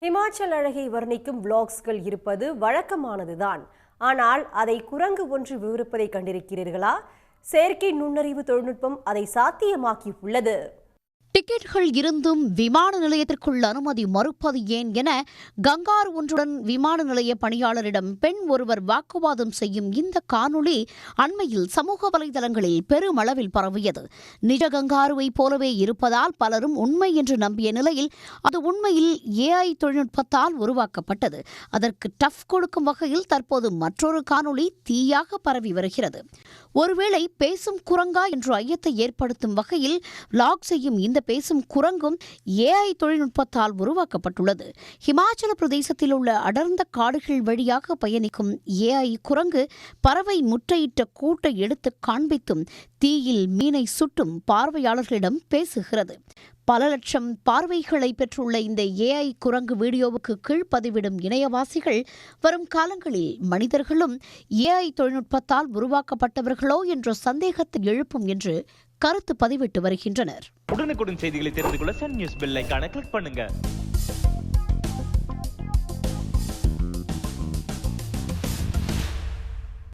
ஹிமாச்சல் அழகை வர்ணிக்கும் விளாக்ஸ்கள் இருப்பது வழக்கமானதுதான். ஆனால் அதை குரங்கு ஒன்று விவரிப்பதை கண்டிருக்கிறீர்களா? செயற்கை நுண்ணறிவு தொழில்நுட்பம் அதை சாத்தியமாக்கி உள்ளது. டிக்கெட்டுகள் இருந்தும் விமான நிலையத்திற்குள் அனுமதி மறுப்பது ஏன் என கங்காரு ஒன்றுடன் விமான நிலைய பணியாளரிடம் பெண் ஒருவர் வாக்குவாதம் செய்யும் இந்த காணொளி அண்மையில் சமூக வலைதளங்களில் பெருமளவில் பரவியது. நிஜ கங்காருவை போலவே இருப்பதால் பலரும் உண்மை என்று நம்பிய நிலையில் அது உண்மையில் AI தொழில்நுட்பத்தால் உருவாக்கப்பட்டது. அதற்கு டஃப் கொடுக்கும் வகையில் தற்போது மற்றொரு காணொளி தீயாக பரவி வருகிறது. ஒருவேளை பேசும் குரங்கா என்ற ஐயத்தை ஏற்படுத்தும் வகையில் விளாக் செய்யும் இந்த பேசும் குரங்கும் AI தொழில்நுட்பத்தால் உருவாக்கப்பட்டுள்ளது. ஹிமாச்சல பிரதேசத்தில் உள்ள அடர்ந்த காடுகள் வழியாக பயணிக்கும் AI குரங்கு பறவை முட்டையிட்ட கூட்டை எடுத்து காண்பித்தும் தீயில் மீனை சுட்டும் பார்வையாளர்களிடம் பேசுகிறது. பல லட்சம் பார்வைகளை பெற்றுள்ள இந்த AI குரங்கு வீடியோவுக்கு கீழ்ப்பதிவிடும் இணையவாசிகள் வரும் காலங்களில் மனிதர்களும் AI தொழில்நுட்பத்தால் உருவாக்கப்பட்டவர்களோ என்ற சந்தேகத்தை எழுப்பும் என்று கருத்து பதிவிட்டு வருகின்றனர். உடனுக்குடன் செய்திகளை தெரிந்து கொள்ள சன் நியூஸ் பெல் ஐகானை கிளிக் பண்ணுங்க.